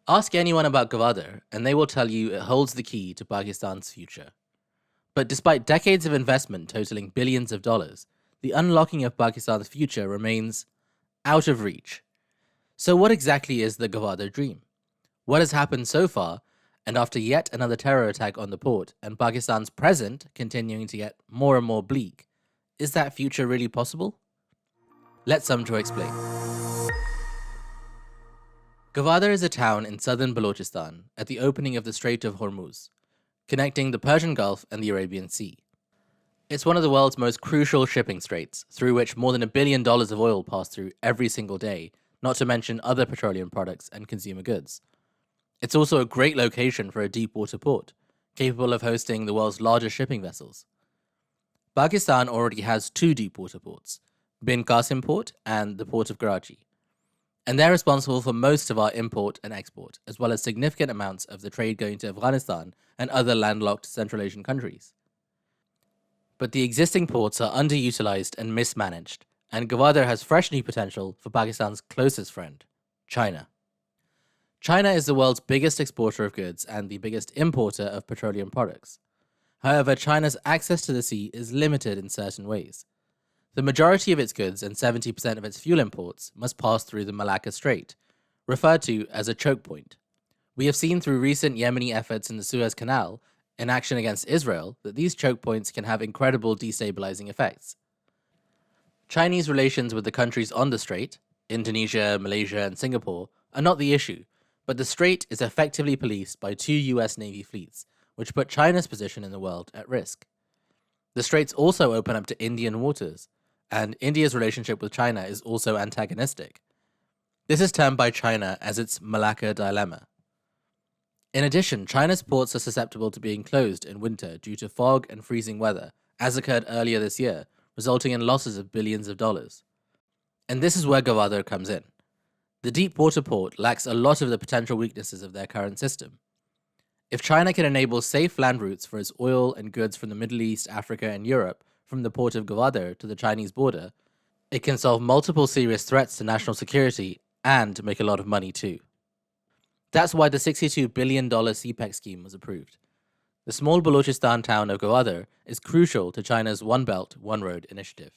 Ask anyone about Gwadar, and they will tell you it holds the key to Pakistan's future. But despite decades of investment totaling billions of dollars, the unlocking of Pakistan's future remains out of reach. So, what exactly is the Gwadar dream? What has happened so far, and after yet another terror attack on the port, and Pakistan's present continuing to get more and more bleak, is that future really possible? Let Samjo explain. Gwadar is a town in southern Balochistan at the opening of the Strait of Hormuz, connecting the Persian Gulf and the Arabian Sea. It's one of the world's most crucial shipping straits, through which more than $1 billion of oil pass through every single day, not to mention other petroleum products and consumer goods. It's also a great location for a deep water port, capable of hosting the world's largest shipping vessels. Pakistan already has two deep water ports, Bin Qasim Port and the Port of Karachi, and they're responsible for most of our import and export, as well as significant amounts of the trade going to Afghanistan and other landlocked Central Asian countries. But the existing ports are underutilized and mismanaged, and Gwadar has fresh new potential for Pakistan's closest friend, China. China is the world's biggest exporter of goods and the biggest importer of petroleum products. However, China's access to the sea is limited in certain ways. The majority of its goods and 70% of its fuel imports must pass through the Malacca Strait, referred to as a choke point. We have seen through recent Yemeni efforts in the Suez Canal in action against Israel that these choke points can have incredible destabilizing effects. Chinese relations with the countries on the strait, Indonesia, Malaysia, and Singapore, are not the issue, but the strait is effectively policed by two US Navy fleets, which put China's position in the world at risk. The straits also open up to Indian waters, and India's relationship with China is also antagonistic. This is termed by China as its Malacca dilemma. In addition, China's ports are susceptible to being closed in winter due to fog and freezing weather, as occurred earlier this year, resulting in losses of billions of dollars. And this is where Gwadar comes in. The deep water port lacks a lot of the potential weaknesses of their current system. If China can enable safe land routes for its oil and goods from the Middle East, Africa, and Europe from the port of Gwadar to the Chinese border, it can solve multiple serious threats to national security and make a lot of money too. That's why the $62 billion CPEC scheme was approved. The small Balochistan town of Gwadar is crucial to China's One Belt, One Road initiative.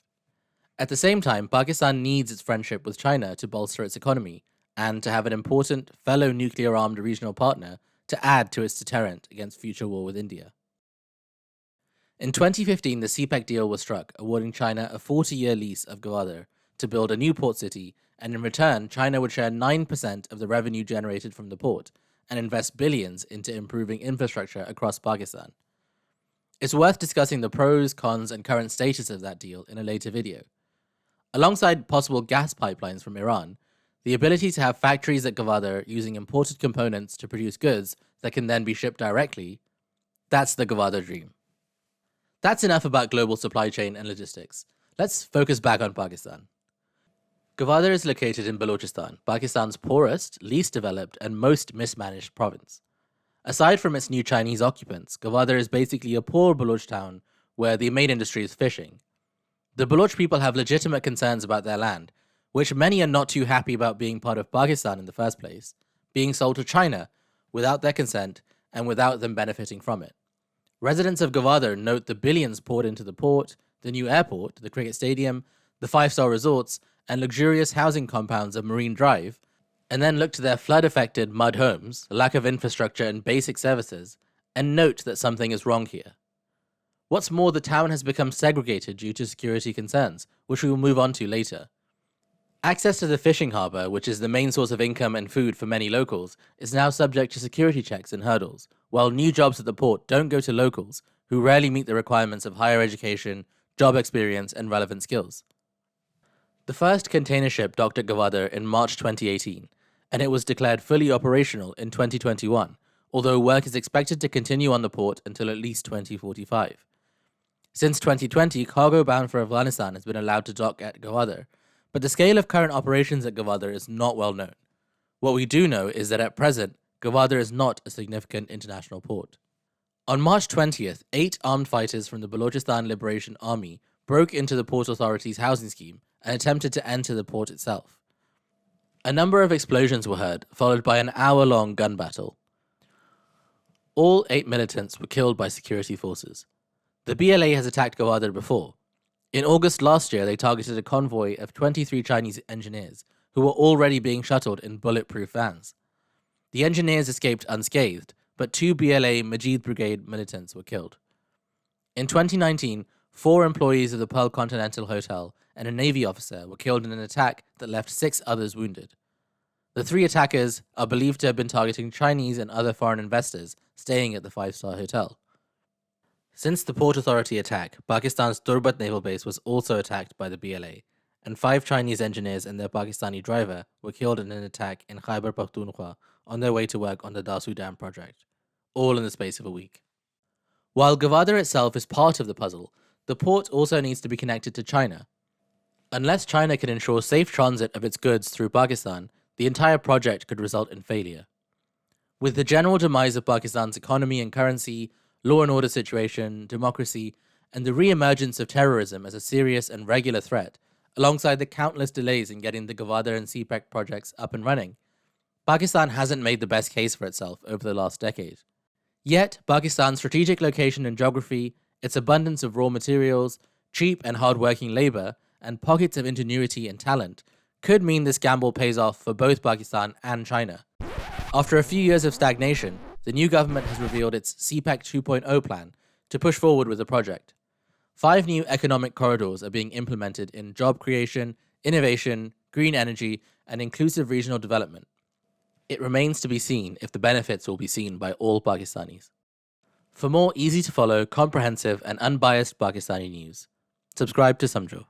At the same time, Pakistan needs its friendship with China to bolster its economy and to have an important fellow nuclear-armed regional partner to add to its deterrent against future war with India. In 2015, the CPEC deal was struck, awarding China a 40-year lease of Gwadar to build a new port city, and in return, China would share 9% of the revenue generated from the port and invest billions into improving infrastructure across Pakistan. It's worth discussing the pros, cons, and current status of that deal in a later video. Alongside possible gas pipelines from Iran, the ability to have factories at Gwadar using imported components to produce goods that can then be shipped directly, that's the Gwadar dream. That's enough about global supply chain and logistics. Let's focus back on Pakistan. Gwadar is located in Balochistan, Pakistan's poorest, least developed, and most mismanaged province. Aside from its new Chinese occupants, Gwadar is basically a poor Baloch town where the main industry is fishing. The Baloch people have legitimate concerns about their land, which many are not too happy about being part of Pakistan in the first place, being sold to China without their consent and without them benefiting from it. Residents of Gwadar note the billions poured into the port, the new airport, the cricket stadium, the five-star resorts, and luxurious housing compounds of Marine Drive, and then look to their flood-affected mud homes, lack of infrastructure and basic services, and note that something is wrong here. What's more, the town has become segregated due to security concerns, which we will move on to later. Access to the fishing harbour, which is the main source of income and food for many locals, is now subject to security checks and hurdles, while new jobs at the port don't go to locals, who rarely meet the requirements of higher education, job experience, and relevant skills. The first container ship docked at Gwadar in March 2018, and it was declared fully operational in 2021, although work is expected to continue on the port until at least 2045. Since 2020, cargo bound for Afghanistan has been allowed to dock at Gwadar, but the scale of current operations at Gwadar is not well known. What we do know is that at present, Gwadar is not a significant international port. On March 20th, 8 armed fighters from the Balochistan Liberation Army broke into the Port Authority's housing scheme and attempted to enter the port itself. A number of explosions were heard, followed by an hour-long gun battle. All 8 militants were killed by security forces. The BLA has attacked Gwadar before. In August last year, they targeted a convoy of 23 Chinese engineers who were already being shuttled in bulletproof vans. The engineers escaped unscathed, but 2 BLA Majid Brigade militants were killed. In 2019, 4 employees of the Pearl Continental Hotel and a Navy officer were killed in an attack that left 6 others wounded. The 3 attackers are believed to have been targeting Chinese and other foreign investors staying at the 5-star hotel. Since the Port Authority attack, Pakistan's Turbat naval base was also attacked by the BLA, and 5 Chinese engineers and their Pakistani driver were killed in an attack in Khyber Pakhtunkhwa on their way to work on the Dasu Dam project, all in the space of a week. While Gwadar itself is part of the puzzle, the port also needs to be connected to China. Unless China can ensure safe transit of its goods through Pakistan, the entire project could result in failure. With the general demise of Pakistan's economy and currency, law and order situation, democracy, and the re-emergence of terrorism as a serious and regular threat, alongside the countless delays in getting the Gwadar and CPEC projects up and running, Pakistan hasn't made the best case for itself over the last decade. Yet, Pakistan's strategic location and geography, its abundance of raw materials, cheap and hard-working labor, and pockets of ingenuity and talent could mean this gamble pays off for both Pakistan and China. After a few years of stagnation, the new government has revealed its CPEC 2.0 plan to push forward with the project. 5 new economic corridors are being implemented in job creation, innovation, green energy, and inclusive regional development. It remains to be seen if the benefits will be seen by all Pakistanis. For more easy-to-follow, comprehensive, and unbiased Pakistani news, subscribe to Samjho.